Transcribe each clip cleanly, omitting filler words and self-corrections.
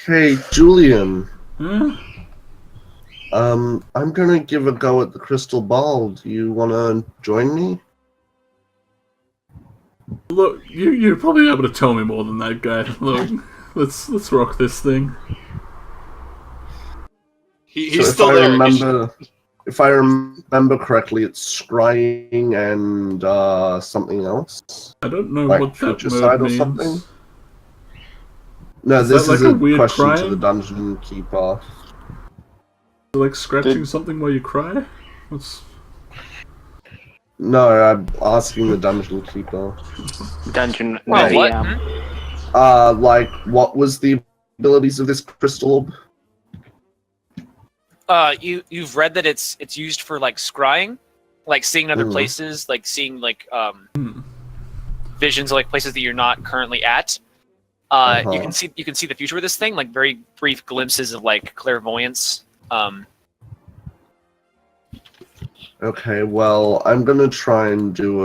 Hey, Julian. Hmm? I'm gonna give a go at the crystal ball. Do you wanna join me? Look, you're probably able to tell me more than that guy. Look, let's rock this thing. So He's still there. if I remember correctly, it's scrying and something else, I don't know like what that future word sight or something. means. No, Is that this like is a a weird question to the crying? dungeon keeper. Like scratching Did- something while you cry? What's... No, I'm asking the dungeon keeper. Dungeon Well, the what? DM. Like, what was the abilities of this crystal orb? You've read that it's used for like scrying, like seeing other Mhm. places, like seeing like Hmm. visions of like places that you're not currently at. You can see the future with this thing, like very brief glimpses of like clairvoyance. Okay, well, I'm gonna try and do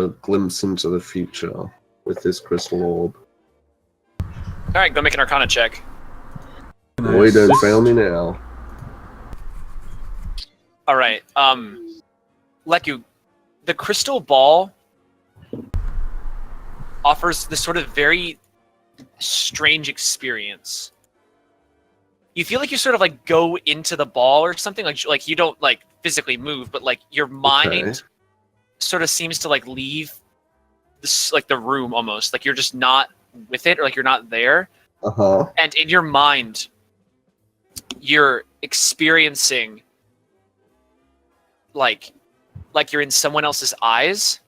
a glimpse into the future with this crystal orb. All right, go make an Arcana check. Can I Boy, don't assist? fail me now. All right, Leku, the crystal ball offers this sort of very strange experience. You feel like you sort of like go into the ball or something, like you don't like physically move, but like your mind Okay. sort of seems to like leave this like the room almost, like you're just not with it or like you're not there. Uh-huh. And in your mind, you're experiencing like you're in someone else's eyes,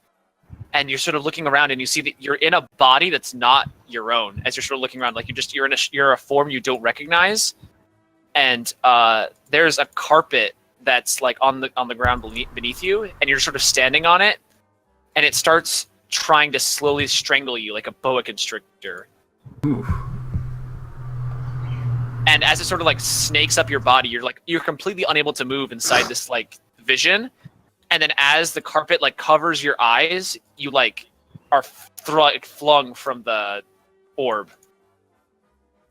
and you're sort of looking around and you see that you're in a body that's not your own. As you're sort of looking around, like you're a form you don't recognize, and there's a carpet that's like on the ground beneath you, and you're sort of standing on it, and it starts trying to slowly strangle you like a boa constrictor. Oof. And as it sort of like snakes up your body, you're completely unable to move inside this like vision. And then as the carpet like covers your eyes, you like are flung from the orb.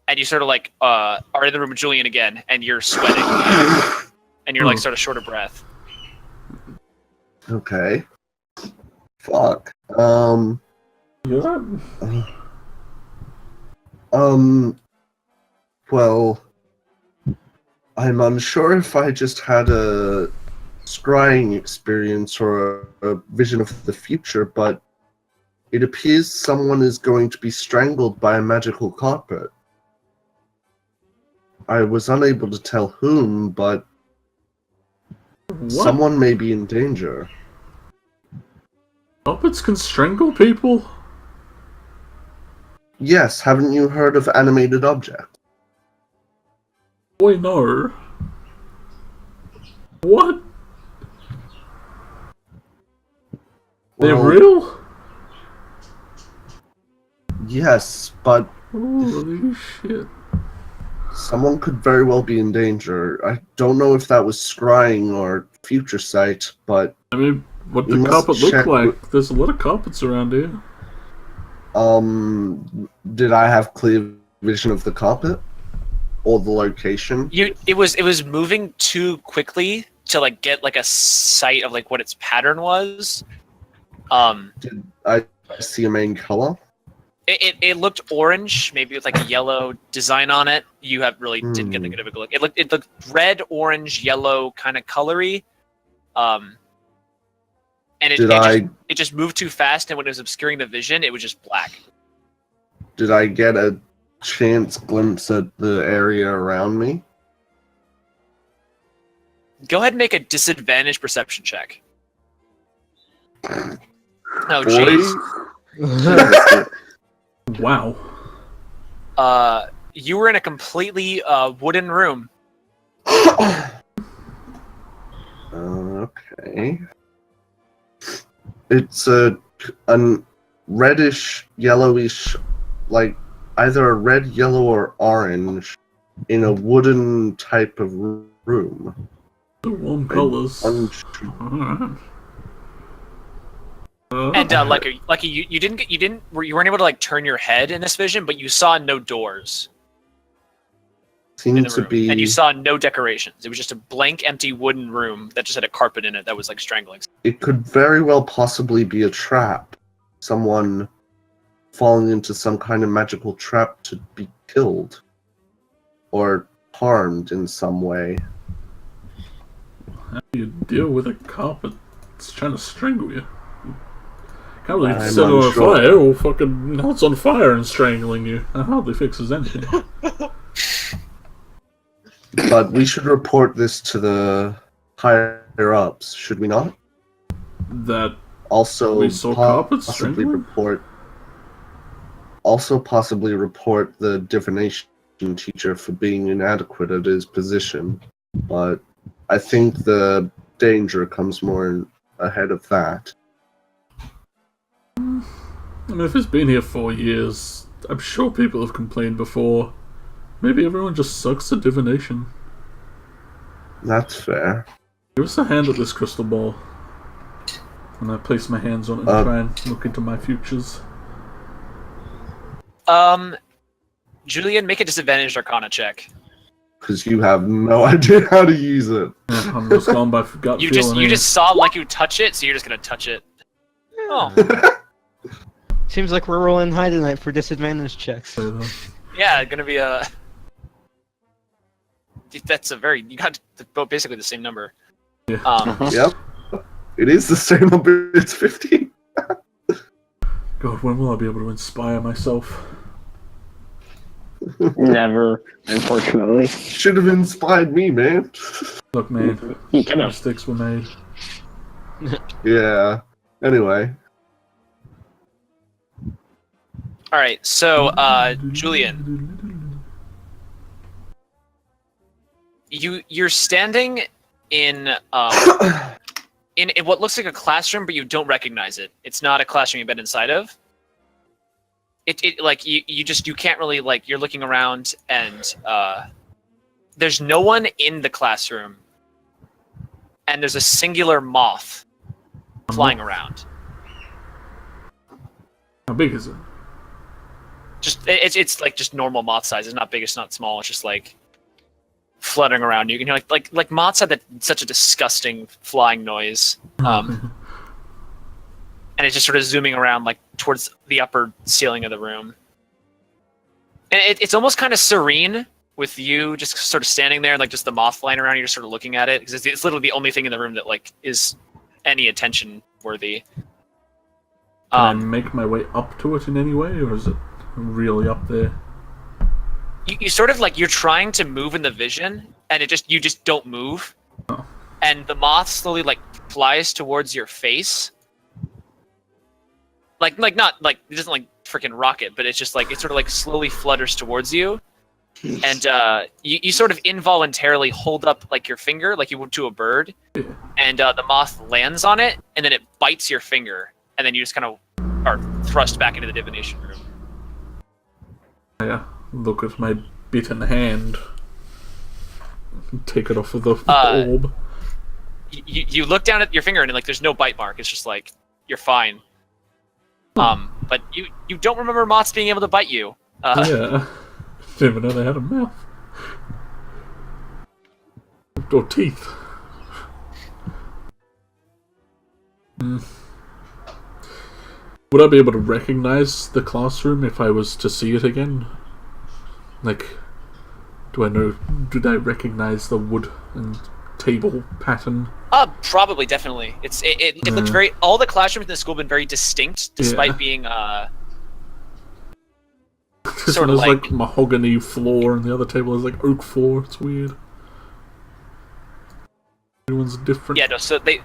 And you sort of like are in the room with Julian again, and you're sweating. And you're like sort of short of breath. Okay. Fuck. Yeah. Well, I'm unsure if I just had a scrying experience or a vision of the future, but it appears someone is going to be strangled by a magical carpet. I was unable to tell whom, but What? someone may be in danger. Puppets can strangle people? Yes, haven't you heard of animated objects? Boy, no. What? They're Well, real? yes, but Holy shit. someone could very well be in danger. I don't know if that was scrying or future sight, but I mean, what We the must carpet look check like? There's a lot of carpets around here. did I have clear vision of the carpet or the location? It was moving too quickly to like get like a sight of like what its pattern was. Did I see a main color? It looked orange, maybe with like a yellow design on it. You have really didn't get the good of a look. It looked red, orange, yellow, kind of colory. And it just moved too fast, and when it was obscuring the vision, it was just black. Did I get a chance glimpse at the area around me? Go ahead and make a disadvantage perception check. Oh, Boy, jeez. Wow. You were in a completely wooden room. Okay. It's a reddish, yellowish, like either a red, yellow, or orange in a wooden type of room. The warm colors. Unsure. And Lucky, you weren't able to like turn your head in this vision, but you saw no doors. seemed the to room, be. and you saw no decorations. It was just a blank, empty wooden room that just had a carpet in it that was like strangling. It could very well possibly be a trap. Someone falling into some kind of magical trap to be killed or harmed in some way. How do you deal with a carpet that's trying to strangle you? Can't really I'm set it on unsure. fire, or fucking now it's on fire and strangling you. That hardly fixes anything. But we should report this to the higher ups, should we not? That Also, we saw carpets possibly strangling? report. Also, possibly report the divination teacher for being inadequate at his position. But I think the danger comes more ahead of that. I mean, if it's been here 4 years, I'm sure people have complained before. Maybe everyone just sucks at divination. That's fair. Give us a hand at this crystal ball. And I place my hands on it and try and look into my futures. Julian, make a disadvantaged Arcana check. Because you have no idea how to use it. Yeah, I'm just going by gut You feeling. just saw like you touch it, so you're just gonna touch it. Oh, Seems like we're rolling high tonight for disadvantage checks. yeah, gonna be a. That's a very you got basically the same number. Yeah. Yep. It is the same number. It's 15. God, when will I be able to inspire myself? Never, unfortunately. Should have inspired me, man. Look, man, You could have. mistakes were made. Yeah. Anyway. All right, so Julian, you're standing in in what looks like a classroom, but you don't recognize it. It's not a classroom you've been inside of. It like you can't really like you're looking around and there's no one in the classroom, and there's a singular moth flying around. How big is it? Just it's like just normal moth size. It's not big. It's not small. It's just like fluttering around you. You know, like moths have such a disgusting flying noise. And it's just sort of zooming around like towards the upper ceiling of the room. And it's almost kind of serene with you just sort of standing there and like just the moth flying around. You're just sort of looking at it because it's literally the only thing in the room that like is any attention worthy. Can I make my way up to it in any way, or is it really up there? You sort of like you're trying to move in the vision, and you just don't move. Oh. And the moth slowly like flies towards your face. Like not like it doesn't like freaking rocket, but it's just like it sort of like slowly flutters towards you, and you sort of involuntarily hold up like your finger like you would to a bird, and the moth lands on it, and then it bites your finger, and then you just kind of are thrust back into the divination room. Yeah, look at my bitten hand. Take it off of the orb. You look down at your finger and like there's no bite mark. It's just like you're fine. But you don't remember moths being able to bite you. Yeah, didn't even know they had a mouth or teeth. Would I be able to recognize the classroom if I was to see it again? Like, did I recognize the wood and table pattern? Probably, definitely. It looked very. All the classrooms in the school have been very distinct, despite being This sort one of has like- like mahogany floor, and the other table has like oak floor. It's weird. Everyone's different. Yeah, no. So they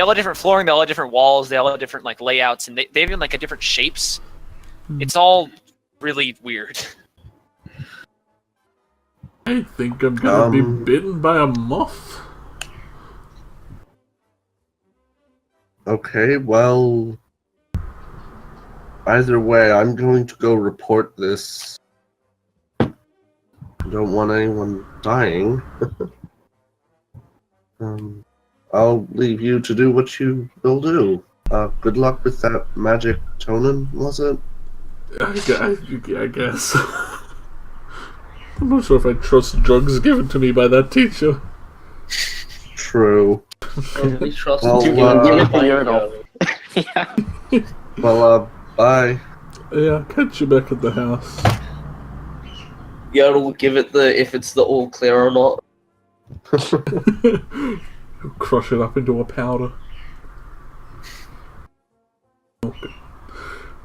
all have different flooring, they all have different walls, they all have different like layouts, and they even like a different shapes. It's all really weird. I think I'm gonna be bitten by a moth. Okay, well, either way, I'm going to go report this. I don't want anyone dying. I'll leave you to do what you will do. Good luck with that magic tonin, was it? I guess. I'm not sure if I trust drugs given to me by that teacher. True. We trust Well, you. give it to Yodel. Yeah. Well, bye. Yeah, I'll catch you back at the house. Yoda will give it if it's the all clear or not. Crush it up into a powder. Okay.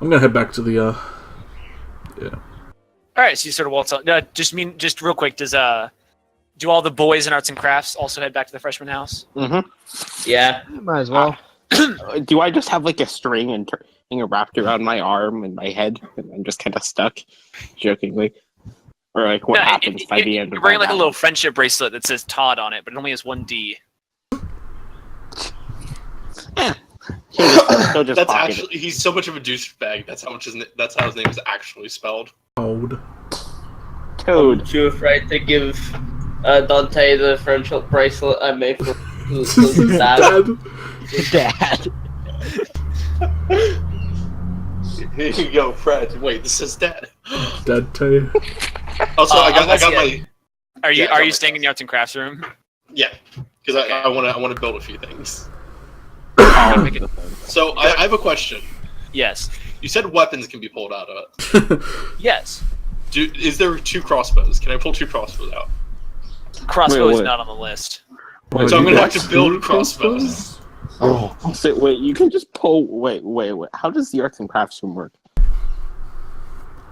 I'm gonna head back to the, yeah. All right, so you sort of waltz on. Just real quick, do all the boys in arts and crafts also head back to the freshman house? Mm-hmm. Yeah. Might as well. Do I just have like a string and wrapped around my arm and my head, and I'm just kind of stuck, jokingly? Or like what happens by the end you're of wearing that like a hour? little friendship bracelet that says Todd on it, but it only has one D. He'll just That's pocket actually he's so much of a douchebag. That's how his name is actually spelled. Old. it. Toad. I'm too afraid to give Dante the friendship bracelet I made for his dad. Dad. Here you go, Fred. Wait, this is Dad. Dad too. Also, I got unless my Are you Yeah, tell me. staying in the arts and crafts room? yeah, because I want to build a few things. Make it- So I have a question. Yes. You said weapons can be pulled out of it. Yes. Is there 2 crossbows? Can I pull 2 crossbows out? Crossbow is wait. not on the list. Wait, So I'm you gonna got have to build 2 crossbows. Oh, So wait, you can just pull. Wait. How does the arts and crafts room work?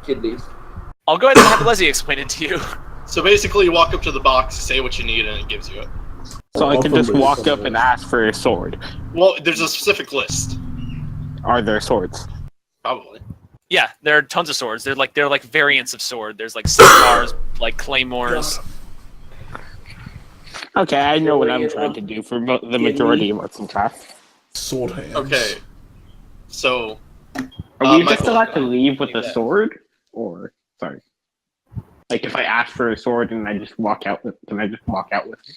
Kidneys. I'll go ahead and have Leslie explain it to you. So basically, you walk up to the box, say what you need, and it gives you it. So I can just Awesome. walk up and ask for a sword. Well, there's a specific list, Are there swords? probably. Yeah, there are tons of swords. They're like variants of sword. There's like scimitars, like claymores. Okay, I know what I'm Bring it trying up. to do for the majority of arts and crafts. Sword hands. Okay. So Are we my just allowed to fault. leave with Do a that. sword, or sorry? Like if I ask for a sword and I just walk out with, can I just walk out with it?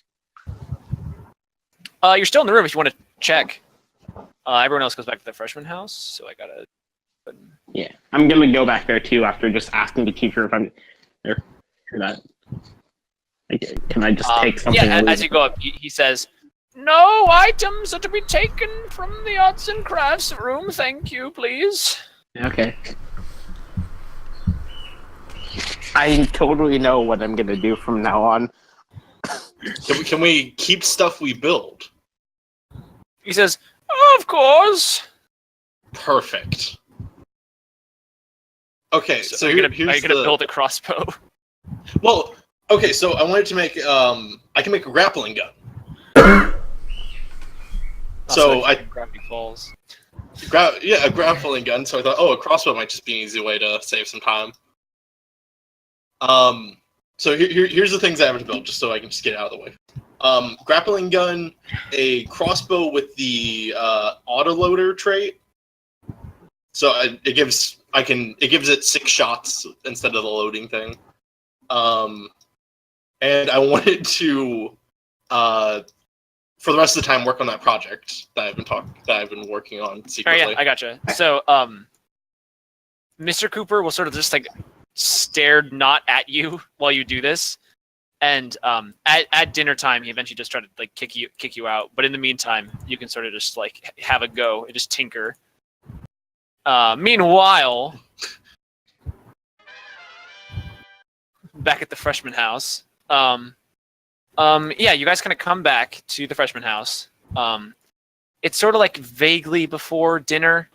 You're still in the room if you want to check. Everyone else goes back to the freshman house, so I gotta. Yeah, I'm gonna go back there too after just asking the teacher if I'm there for that. Like, can I just take something? Yeah, and as leave you go up, he says, "No items are to be taken from the arts and crafts room. Thank you, please." it? Okay. I totally know what I'm gonna do from now on. Can we keep stuff we build? He says, "Of course." Perfect. Okay, so are you gonna here's build the a crossbow? well. Okay, so I wanted to make I can make a grappling gun. So I Gravity Falls. a grappling gun. So I thought, a crossbow might just be an easy way to save some time. So here's the things I have to build, just so I can just get it out of the way. Grappling gun, a crossbow with the autoloader trait. So it gives it 6 shots instead of the loading thing. And I wanted to, for the rest of the time, work on that project that I've been working on Oh secretly. yeah, I gotcha. So, Mr. Cooper will sort of just like stare not at you while you do this, and at dinner time he eventually just try to like kick you out. But in the meantime, you can sort of just like have a go and just tinker. Meanwhile, back at the freshman house, yeah, you guys kind of come back to the freshman house. It's sort of like vaguely before dinner.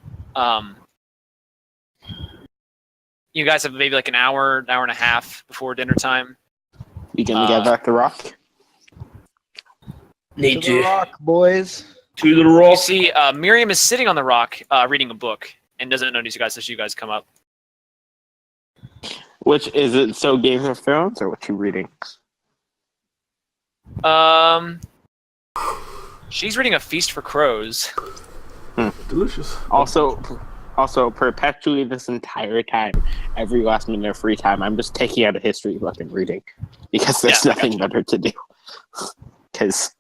You guys have maybe like an hour and a half before dinner time. You gonna get back the rock? Need To the you rock, boys. to the You rock. see, Miriam is sitting on the rock, reading a book, and doesn't notice you guys as you guys come up. Which is it? So Game of Thrones, or what you reading? She's reading A Feast for Crows. Delicious. Also, perpetually this entire time, every last minute of free time, I'm just taking out a history book and reading because there's Yeah, nothing better to do. Because,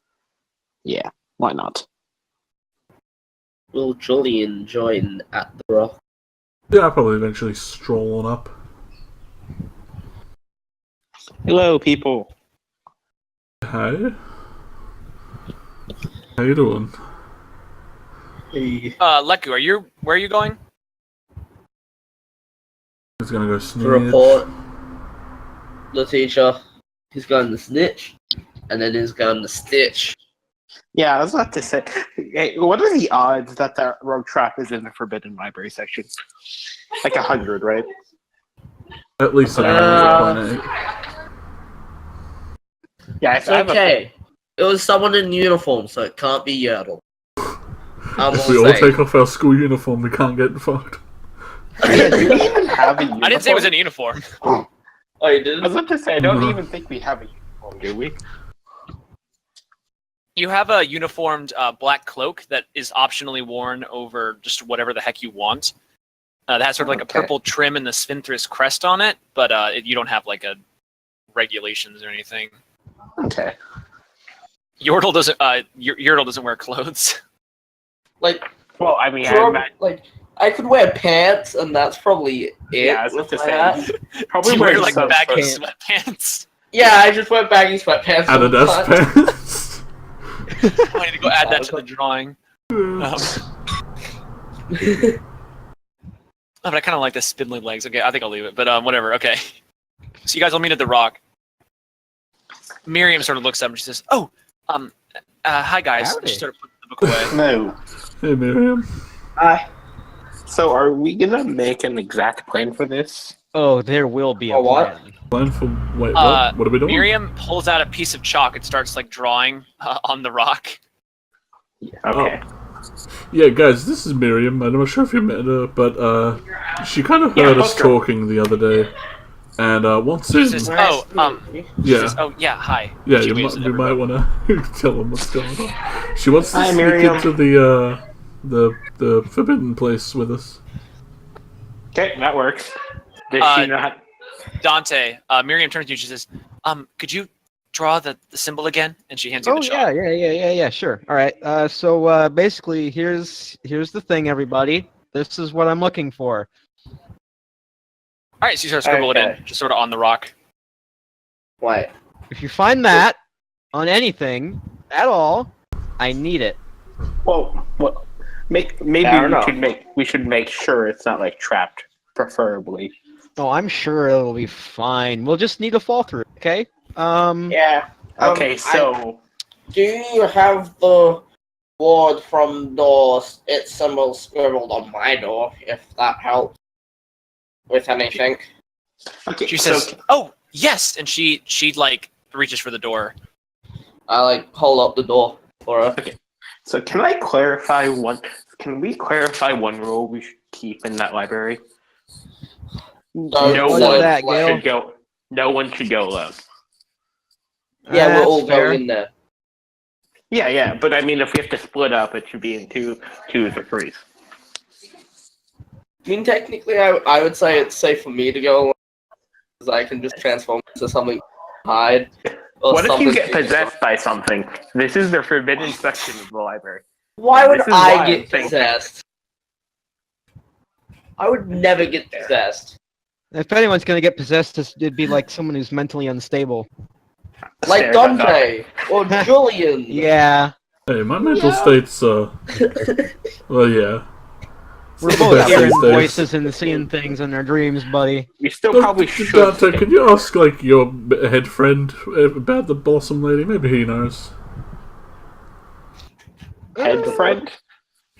yeah, why not? Will Julian join at the rock? Yeah, I'll probably eventually stroll on up. Hello, people. Hi. How you doing? Hey. Leku, where are you going? He's gonna go To snitch. report the teacher. He's going to snitch, and then he's going to stitch. Yeah, I was about to say. Hey, what are the odds that the rogue trap is in the forbidden library section? Like 100, right? At least Uh, 100.8. Yeah, It's okay. It was someone in uniform, so it can't be Yertle. If we all take off our school uniform, we can't get fucked. Do we even have a uniform? I didn't say it was in a uniform. Oh, you I did? was about to say, I don't No. even think we have a uniform, do we? You have a uniformed black cloak that is optionally worn over just whatever the heck you want. That has sort of like a Okay. purple trim and the Sphinx's crest on it, but you don't have like a regulations or anything. Okay. Yordle doesn't. Yordle doesn't wear clothes. Like, Well, I mean, I could wear pants, and that's probably it. Yeah, I was with about to my say, hat. probably You wear wear like some baggy sort sweatpants. Yeah, I just wear baggy sweatpants. all the Adidas time. pants. I need to go add that to the drawing. But I kind of like the spindly legs. Okay, I think I'll leave it. But whatever. Okay. So you guys will meet at the Rock. Miriam sort of looks up and she says, "Oh, hi guys." Howdy. She sort of puts the book away. No. Hey, Miriam. So, are we gonna make an exact plan for this? Oh, there will be a Oh, what? plan. Plan for... Wait, Uh, what are we doing? Miriam pulls out a piece of chalk and starts like drawing on the rock. Okay. Yeah, guys, this is Miriam. I'm not sure if you met her, but she kind of Yeah, heard us fuck her. talking the other day. And once She in... says, Nice "Oh, to meet you. she Yeah. says, oh yeah, hi." Yeah, She you waves might, at you might everyone. want to tell them what's going on. She wants to Hi, sneak Miriam. into the forbidden place with us. Okay, that works. Does Uh, she not? Dante, Miriam turns to you. She says, "Could you draw the symbol again?" And she hands you Oh the chalk. yeah, sure. All right. So basically, here's the thing, everybody. This is what I'm looking for. All right, so you sort of scribble it Okay. in, just sort of on the rock. Wait. If you find that on anything at all, I need it. Well, maybe Fair enough. we should make sure it's not like trapped, preferably. Oh, I'm sure it'll be fine. We'll just need a fall through, okay? Yeah. Okay, so Do you have the word from doors? Its symbol scribbled on my door, if that helps with anything. okay, She so says, "Oh yes," and she like reaches for the door. I like hold up the door for her. so can I clarify one? Can we clarify one rule we should keep in that library? Don't No What is one that, Gil? should go. No one should go alone. Yeah, we're That's all fair. going in there. Yeah, but I mean, if we have to split up, it should be in twos or threes. I mean, technically, I would say it's safe for me to go alone, because I can just transform into something, hide. Or What if something you get possessed by something? This is the forbidden section of the library. Why would This is I why get I'm thinking. possessed? I would never get possessed. If anyone's gonna get possessed, it'd be like someone who's mentally unstable. Like Stares at Dante or Julian. Yeah, Hey, my mental state's, well, yeah. we're It's both the best hearing these days. voices and seeing things in our dreams, buddy. We still probably should. Dante, can you ask, like, your head friend about the Blossom Lady? Maybe he knows. Head friend?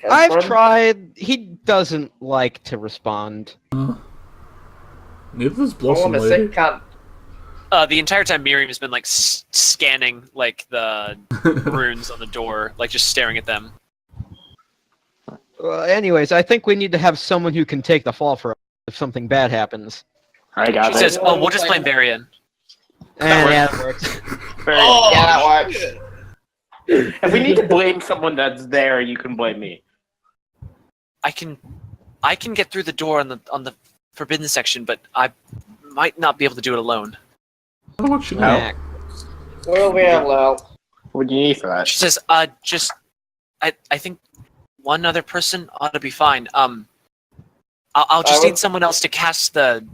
I've Friend? tried. He doesn't like to respond. Neither does I Blossom want to Lady. sit cunt. The entire time, Miriam has been like scanning like the runes on the door, like just staring at them. Anyways, I think we need to have someone who can take the fall for us if something bad happens. I got She it. says, "Oh, we'll just blame Varian." And yeah, that works. Oh, yeah, that works. If we need to blame someone that's there, you can blame me. I can get through the door on the forbidden section, but I might not be able to do it alone. I don't want you to No. know. Yeah. We'll be able What do you need for that? She says, just I think one other person ought to be fine. I'll just I would- need someone else to cast the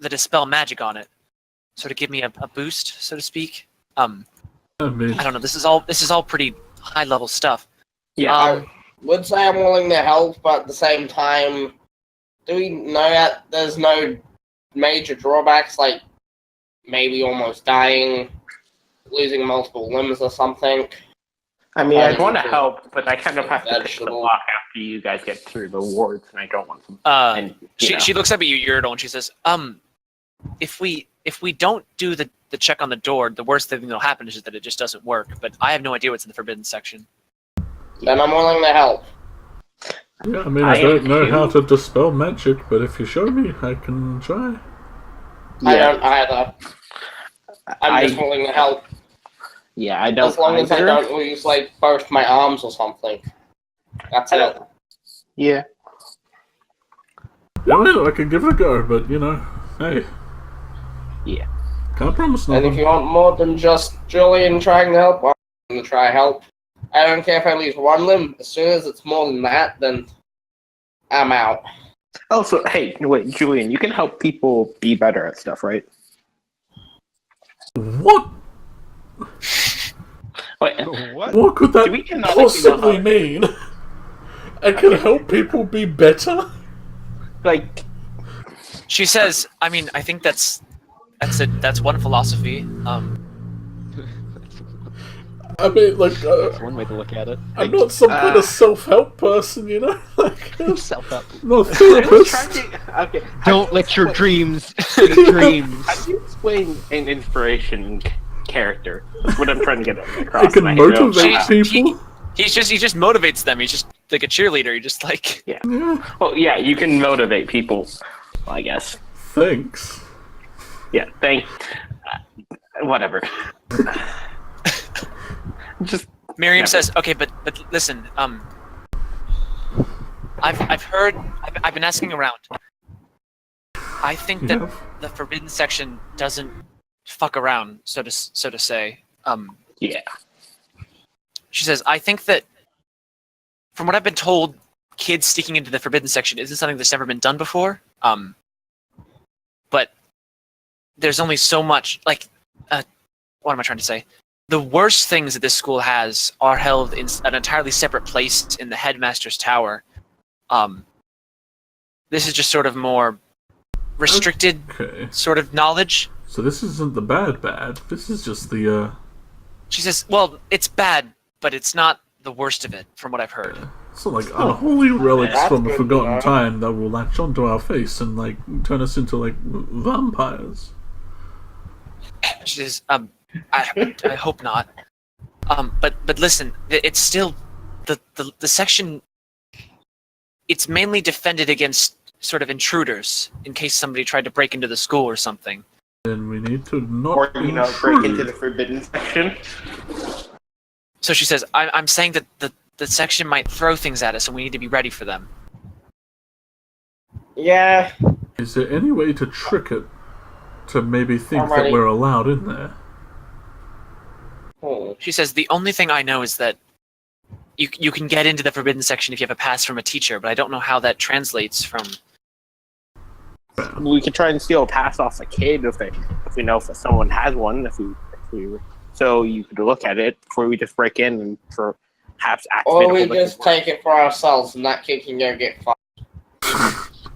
dispel magic on it." sort of give me a boost, so to speak. I mean, I don't know. This is all pretty high level stuff. Yeah. Um, Would say I'm willing to help, but at the same time, do we know that there's no major drawbacks, like maybe almost dying, losing multiple limbs or something? I mean, I'd want to Eating help, but I kind of have to pick the vegetable. lock after you guys get through the wards, and I don't want them. And she looks up at you, Yurdle, and she says, if we don't do the check on the door, the worst thing that'll happen is that it just doesn't work. But I have no idea what's in the forbidden section. Then I'm willing to help. yeah, I mean, I don't know how to dispel magic, but if you show me, I can try. I don't either. I'm just willing to help. Yeah, I don't. As long as I don't lose, like, both my arms or something. That's it. Yeah. Yeah, well, I can give it a go, but, you know, hey. Yeah. Can't promise And if nothing. you want more than just Julian trying to help, I'm going to try help. I don't care if I lose one limb. As soon as it's more than that, then I'm out. Also, hey, wait, Julian, you can help people be better at stuff, right? What? Wait, What could that Do we canonically possibly know mean? I can help people be better? like, She says, I mean, I think that's one philosophy. I mean, like, That's one way to look at it. I'm not some kind of self-help person, you know? Like, Self-help. I'm not a I was therapist. trying to. Okay. Don't let your dreams be dreams. How do you explain an inspiration in character? That's what I'm trying to get across. I can and don't know motivate how. people. He just motivates them. He's just like a cheerleader. He just like Yeah. Yeah, Well, yeah, you can motivate people, I guess. thanks. Yeah, whatever. Just Miriam Never. says, okay, but listen, I've heard, I've been asking around. I think that Yeah. the forbidden section doesn't fuck around, so to say. yeah. She says, I think that from what I've been told, kids sneaking into the forbidden section isn't something that's never been done before. But there's only so much, like, what am I trying to say? The worst things that this school has are held in an entirely separate place in the headmaster's tower. This is just sort of more restricted Okay. sort of knowledge. So this isn't the bad. This is just the, She says, well, it's bad, but it's not the worst of it, from what I've heard. so like unholy relics That's from a good to forgotten know. time that will latch onto our face and, like, turn us into, like, vampires. She says, I hope not. But listen, it's still the section. It's mainly defended against sort of intruders in case somebody tried to break into the school or something. Then we need to not Or, break into intrude. the forbidden section. So she says, I'm saying that the section might throw things at us, and we need to be ready for them. Yeah, Is there any way to trick it to maybe think that Alrighty. we're allowed in there? She says, the only thing I know is that you can get into the forbidden section if you have a pass from a teacher, but I don't know how that translates from. We could try and steal a pass off a kid if we know if someone has one. So you could look at it before we just break in and perhaps accidentally. or we just take it for ourselves and that kid can go get fucked.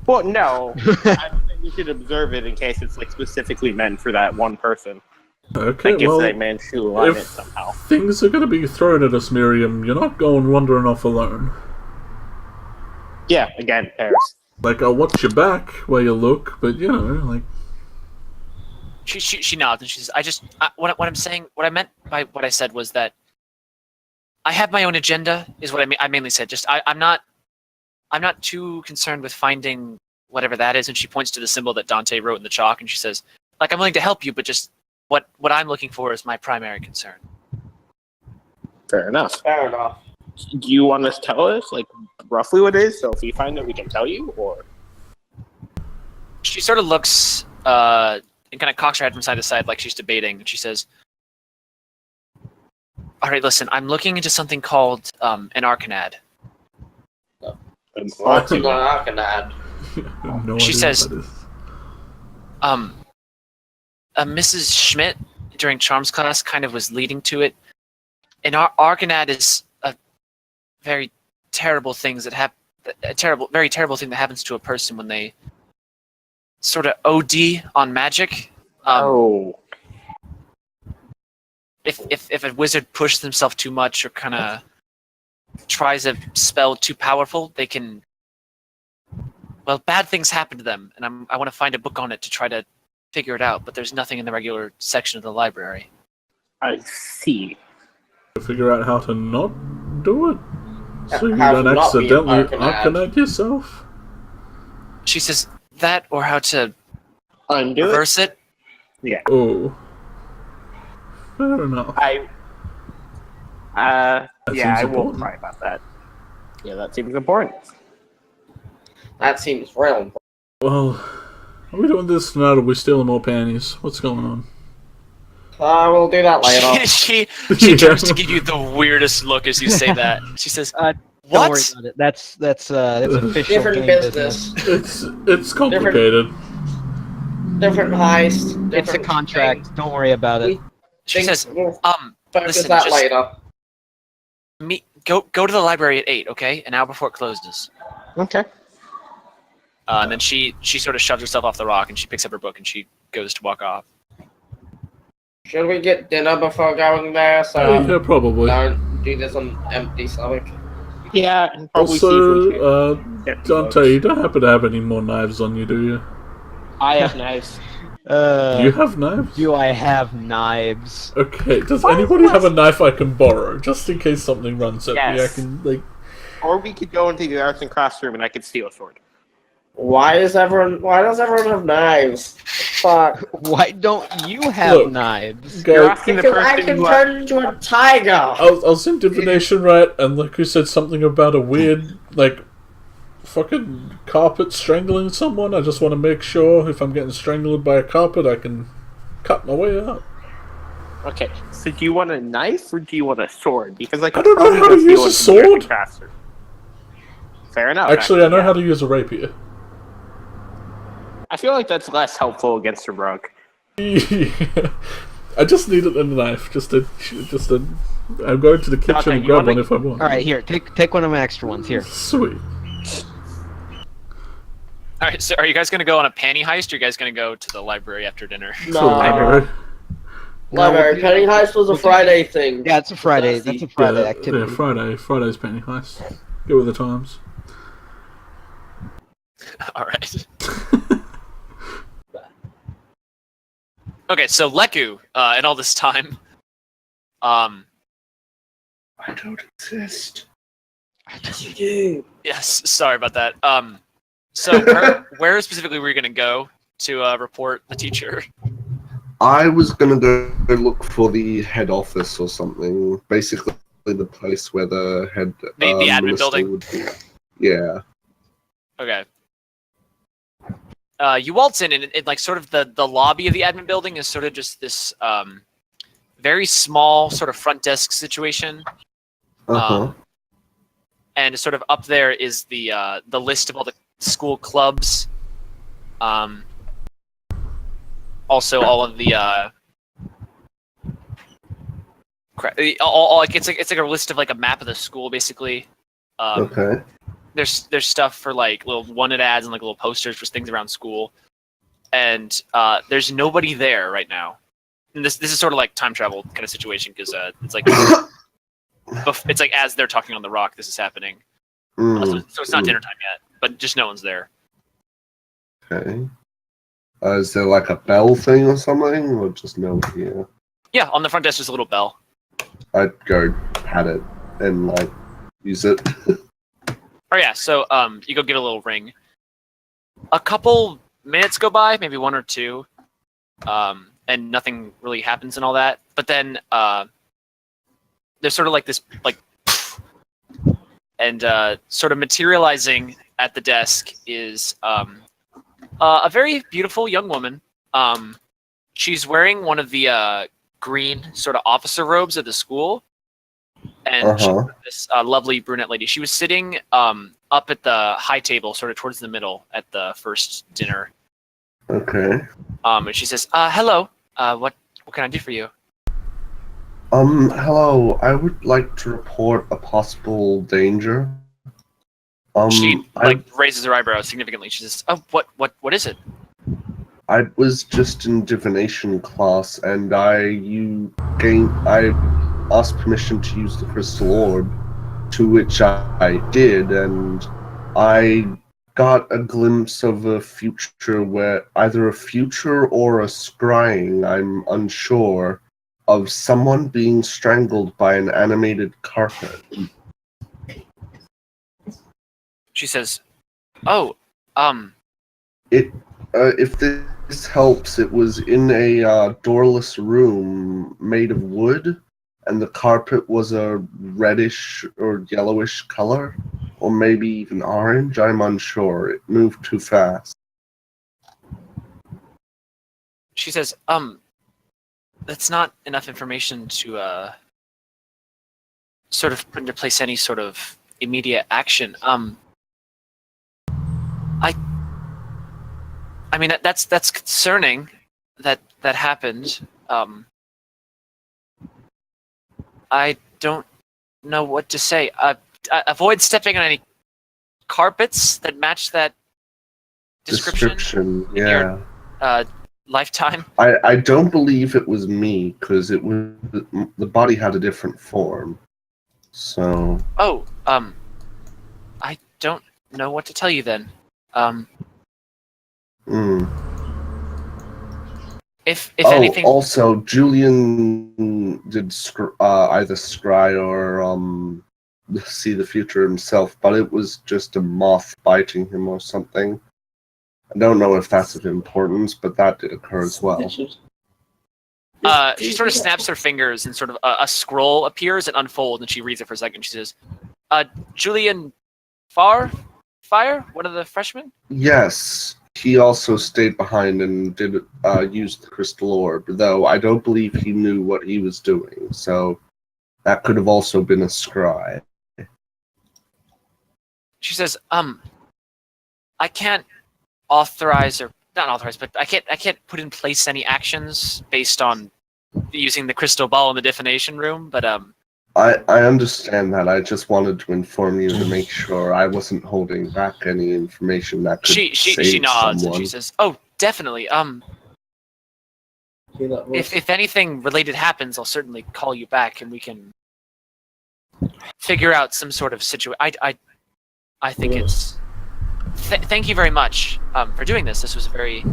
Well, no. I think we should observe it in case it's like specifically meant for that one person. Okay, That gives well, that man shoe on it if somehow. things are going to be thrown at us, Miriam, you're not going wandering off alone. Yeah, again, Paris. Like, I'll watch your back where you look, but, you know, like... She nods and she says, what I'm saying, what I meant by what I said was that I have my own agenda, is what I mainly said. Just I'm not too concerned with finding whatever that is. And she points to the symbol that Dante wrote in the chalk, and she says, like, I'm willing to help you, but just what I'm looking for is my primary concern. Fair enough. Fair enough. Do you want us to tell us, like, roughly what it is? So if we find it, we can tell you, or... She sort of looks and kind of cocks her head from side to side like she's debating, and she says, all right, listen, I'm looking into something called an Arcanad. What's an Arcanad? no She idea says- what that is. Mrs. Schmidt during Charms class kind of was leading to it. And Arcanad is a very terrible things that very terrible thing that happens to a person when they sort of OD on magic. If a wizard pushes himself too much or kind of tries a spell too powerful, they can. Well, bad things happen to them, and I want to find a book on it to try to figure it out. But there's nothing in the regular section of the library. I see. To figure out how to not do it, so you How to don't not be an accidentally Arcanad. Arcanad yourself. She says that, or how to Undo it. reverse it. Oh, fair enough. I seems won't important. cry about that. Yeah, that seems important. That seems real. Well, are we doing this tonight, or are we stealing more panties? What's going on? We'll do that later. she turns to give you the weirdest look as you say that. She says, Don't "What?" worry about it. That's official. Different game business. It's complicated. Different heist. Different It's a contract. Don't worry about it. She says, We'll focus listen, that just- later. Go to the library at 8, okay? An hour before it closes." Okay. And then she sort of shoves herself off the rock and she picks up her book and she goes to walk off. Should we get dinner before going there? So Yeah, probably. don't do this on empty stomach. Yeah, and probably see if we Also, can get Dante, you don't happen to have any more knives on you, do you? I have knives. Do you have knives? Do I have knives? Okay, does anybody have a knife I can borrow? Just in case something runs at me, I Yes. can, like... Or we could go into the arts and crafts room and I could steal a sword. Why does everyone have knives? Fuck. Why don't you have Look, knives? You're Go, asking the Because I person can who turn into a tiger. I was in divination, right? And like you said something about a weird, like, fucking carpet strangling someone. I just want to make sure if I'm getting strangled by a carpet, I can cut my way out. Okay, so do you want a knife or do you want a sword? Because I I don't know probably how to go steal use it a from the sword. arts and crafts room. Fair enough. Actually, I know yeah. how to use a rapier. I feel like that's less helpful against a rogue. I just needed a knife. I'm going to the kitchen Okay, and you grab wanna- one if I want. All right, here. Take one of my extra ones. Here. Sweet. All right, so are you guys going to go on a panty heist or are you guys going to go to the library after dinner? Cool. Alright. Library. Penny Heist was a Friday thing. Yeah, it's a Friday. That's a Friday activity. Yeah, Friday's penny heist. Go with the times. All right. Okay, so Leku, in all this time, I don't exist. Yes, you do. yes, sorry about that. So where specifically were you going to go to report the teacher? I was gonna go look for the head office or something. Basically, the place where the head The admin minister building? would be. Yeah. Okay. You waltz in, and like sort of the lobby of the admin building is sort of just this very small sort of front desk situation. Uh-huh. And sort of up there is the list of all the school clubs. Also, all of the all like it's like a list of like a map of the school basically. Okay. There's stuff for like little wanted ads and like little posters for things around school, and there's nobody there right now. And this is sort of like time travel kind of situation because it's like it's like as they're talking on the rock, this is happening. So it's not dinner time yet, but just no one's there. Okay. Is there like a bell thing or something, or just no here? Yeah, on the front desk there's a little bell. I'd go pat it and like use it. Oh yeah, so you go give it a little ring. A couple minutes go by, maybe one or two, and nothing really happens and all that. But then there's sort of like this like, and sort of materializing at the desk is a very beautiful young woman. She's wearing one of the green sort of officer robes of the school. And she's this lovely brunette lady. She was sitting up at the high table, sort of towards the middle at the first dinner. Okay. And she says, hello, What can I do for you? Hello. I would like to report a possible danger. She I raises her eyebrows significantly. She says, "Oh, what is it?" I was just in divination class, and I asked permission to use the crystal orb, to which I did, and I got a glimpse of a future where either a future or a scrying, I'm unsure, of someone being strangled by an animated carpet. She says, "Oh, If this helps, it was in a doorless room made of wood, and the carpet was a reddish or yellowish color, or maybe even orange. I'm unsure. It moved too fast. she says, that's not enough information to sort of put into place any sort of immediate action. I mean that's concerning that happened. I don't know what to say. Avoid stepping on any carpets that match that description in Yeah. your lifetime. I don't believe it was me, because the body had a different form. So. Oh, I don't know what to tell you then. If anything, Also, Julian did either scry or see the future himself, but it was just a moth biting him or something. I don't know if that's of importance, but that did occur as well. she sort of snaps her fingers and sort of a scroll appears and unfolds, and she reads it for a second. She says, Julian Fire? One of the freshmen? Yes, he also stayed behind and did use the crystal orb, though I don't believe he knew what he was doing, so that could have also been a scry. She says, I can't authorize, or not authorize, but I can't put in place any actions based on using the crystal ball in the divination room, but I understand that. I just wanted to inform you to make sure I wasn't holding back any information that could she save nods someone. and she says, "Oh, definitely. If anything related happens, I'll certainly call you back and we can figure out some sort of situation." I think it's. Thank you very much for doing this. This was a very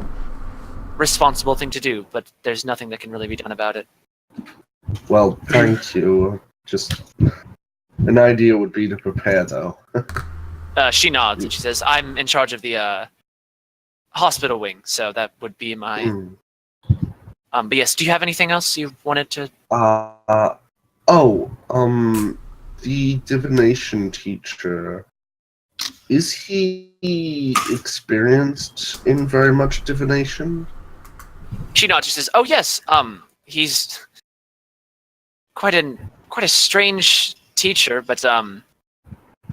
responsible thing to do, but there's nothing that can really be done about it. Well, thank you. Just an idea would be to prepare, though. She nods and she says, "I'm in charge of the hospital wing, so that would be my." But yes, do you have anything else you wanted to? The divination teacher. Is he experienced in very much divination? She nods. She says, "Oh yes. He's quite a strange teacher, but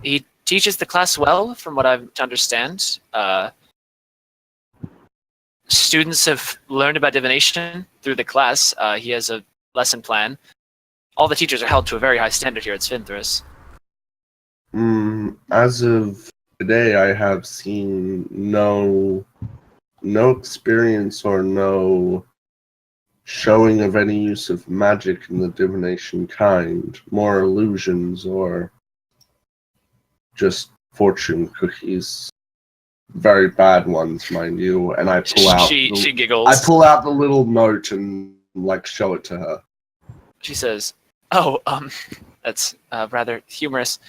he teaches the class well, from what I understand. Students have learned about divination through the class. He has a lesson plan. All the teachers are held to a very high standard here at Sphinthris." As of today, I have seen no experience or no showing of any use of magic in the divination kind. More illusions or just fortune cookies. Very bad ones, mind you. And I pull out. She giggles. I pull out the little note and show it to her. She says, "Oh, that's rather humorous.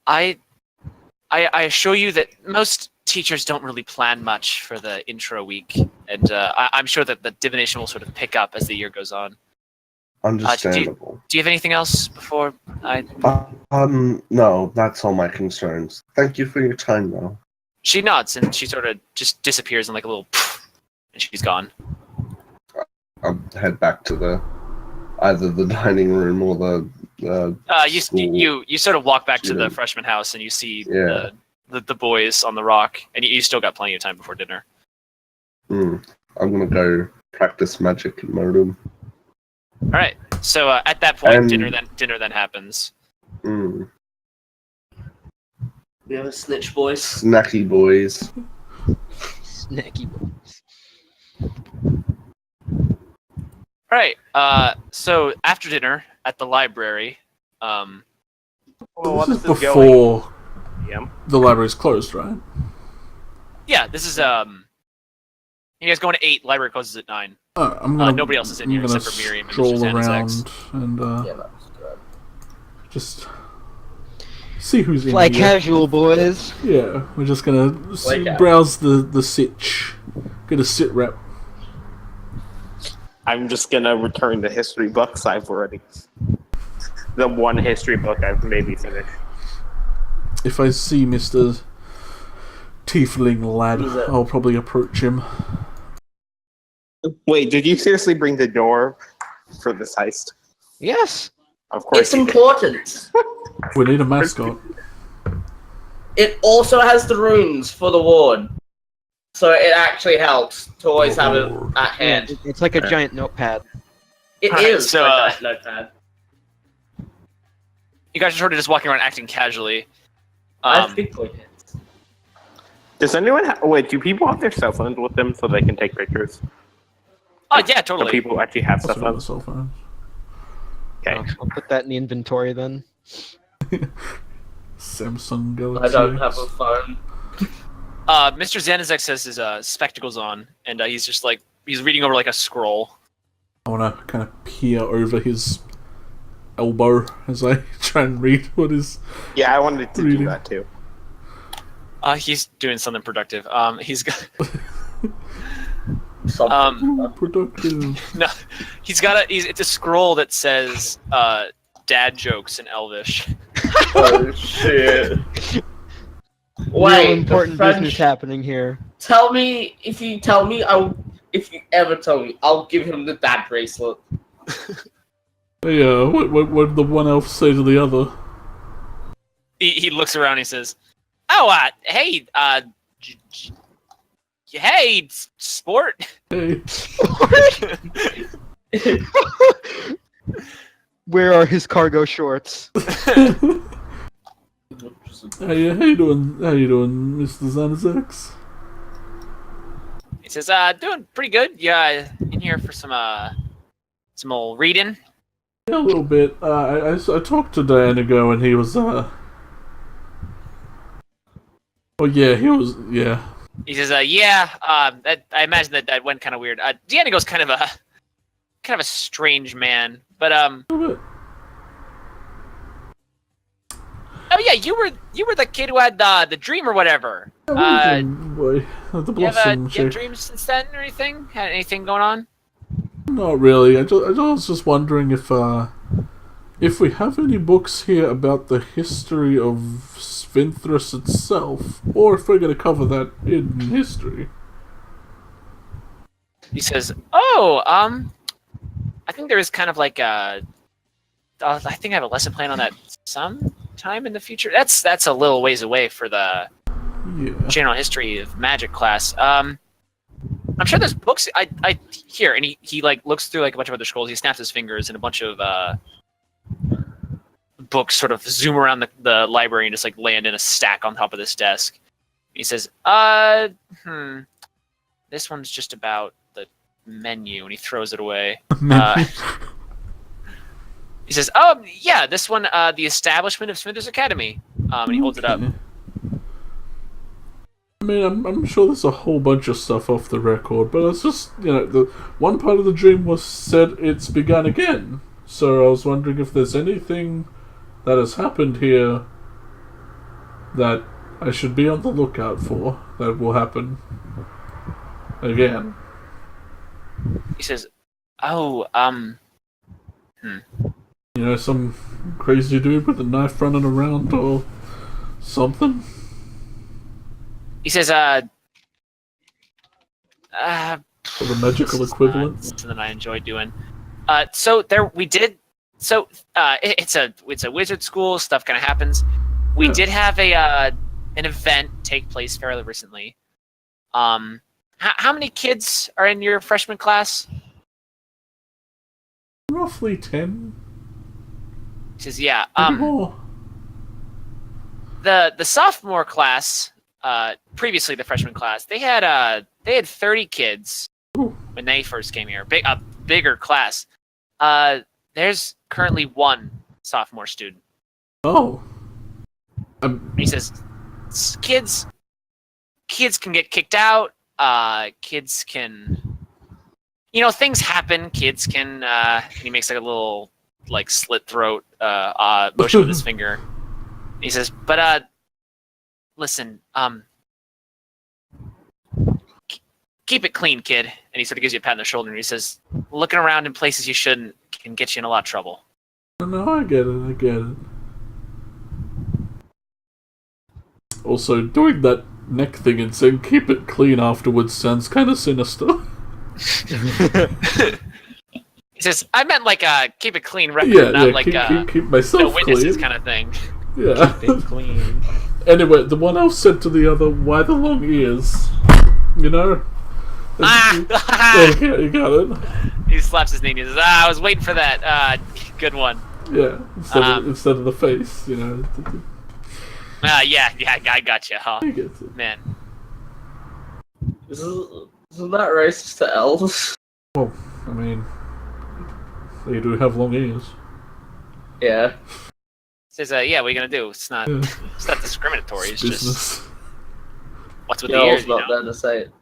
I assure you that most teachers don't really plan much for the intro week, and I'm sure that the divination will sort of pick up as the year goes on." Understandable. Do you have anything else before I? No, that's all my concerns. Thank you for your time, though. She nods and she sort of just disappears in like a little, and she's gone. I'll head back to either the dining room or the you sort of walk back to the freshman house and you see the boys on the rock, and you still got plenty of time before dinner. I'm gonna go practice magic in my room. All right. So at that point, And- dinner then happens. Mm. We have a snitch, boys. Snacky boys. Snacky boys. All right. So after dinner at the library, Well, This is going? before Yeah. the library's closed, right? yeah, this is you guys going to 8. Library closes at 9. I'm gonna, Nobody else is in I'm here gonna except for Miriam and stroll Mr. Xanax. around and Yeah, that's good. just see who's in Like here. casual boys. Yeah, we're just gonna Like browse the sitch, get a sit rep. I'm just gonna return the history books I've already. The one history book I've maybe finished. If I see Mr. Tiefling lad, Who's that? I'll probably approach him. Wait, did you seriously bring the door for this heist? Yes. Of course. It's you did. important. We need a mascot. It also has the runes for the ward. So it actually helps to always have it at hand. It's like a giant notepad. It Alright, is so, like that notepad. You guys are sort of just walking around acting casually. I have big boy hands. Does anyone wait? Do people have their cell phones with them so they can take pictures? Oh yeah, Do totally. people actually have cell That's another phones? cell phone. Okay. I'll put that in the inventory then. Samsung I Galaxy. don't have a phone. Mr. Xanax has his spectacles on, and he's just like he's reading over like a scroll. I want to kind of peer over his elbow as I try and read what is. Yeah, I wanted to Reading. do that too. He's doing something productive. He's got Something. Productive. no, it's a scroll that says dad jokes in Elvish. Oh shit. Real Wait, important the French- business happening here. Tell me if you tell me if you ever tell me, I'll give him the dad bracelet. Yeah, what did the one elf say to the other? He looks around. And he says, "Oh, hey, hey, sport." Hey, Where are his cargo shorts? how you doing? How you doing, Mr. Xanax? He says, "Doing pretty good. Yeah, in here for some old reading." Yeah, a little bit. I talked to Dan ago, and he was Oh yeah, he was. Yeah. He says, "Yeah, that I imagine that went kind of weird. Dianigo's kind of a strange man, but A little bit. oh yeah, you were the kid who had the dream or whatever. Boy, the You have, blossom you have shape. dreams since then or anything? Had anything going on?" Not really. I was just wondering if we have any books here about the history of Sphinthus itself, or if we're going to cover that in history. He says, "Oh, I think there is kind of like I think I have a lesson plan on that sometime in the future. That's a little ways away for the Yeah. general history of magic class. I'm sure there's books I here," and he like looks through like a bunch of other scrolls. He snaps his fingers, and a bunch of books sort of zoom around the library and just like land in a stack on top of this desk. He says, this one's just about the menu," and he throws it away. He says, "Oh yeah, this one, the establishment of Smithers Academy," and he holds it up. Okay. I mean, I'm sure there's a whole bunch of stuff off the record, but it's just, the one part of the dream was said it's begun again. So I was wondering if there's anything that has happened here that I should be on the lookout for that will happen again. He says, "Oh, Some crazy dude with a knife running around or something. he says, Or the magical equivalent. something I enjoy doing. So there we did. So it's a wizard school. Stuff kind of happens. We Yeah. did have an event take place fairly recently. how many kids are in your freshman class? Roughly 10. He says, yeah. Maybe more. The sophomore class, previously the freshman class, they had 30 kids Ooh. when they first came here. A bigger class. There's currently one sophomore student. Oh. He says, kids can get kicked out. Kids can, things happen. Kids can. He makes like a little like slit throat motion with his finger. He says, but listen, keep it clean, kid. And he sort of gives you a pat on the shoulder, and he says, looking around in places you shouldn't can get you in a lot of trouble. No, I get it. Also, doing that neck thing and saying keep it clean afterwards sounds kind of sinister. He says, I meant like keep it clean record, not like keep myself no witnesses clean. kind of thing. Yeah. Keep it clean. Anyway, the one else said to the other, why the long ears? You know? Okay, you got it. He slaps his knee and he says, I was waiting for that. Good one. Yeah, instead of the face, you know. Yeah, I got you, huh? He gets it. Man. Isn't that racist to elves? Well, I mean, they do have long ears. Yeah. Says, yeah, what are you gonna do? It's not discriminatory. It's Business. just what's with The the ears. elves not there to say it.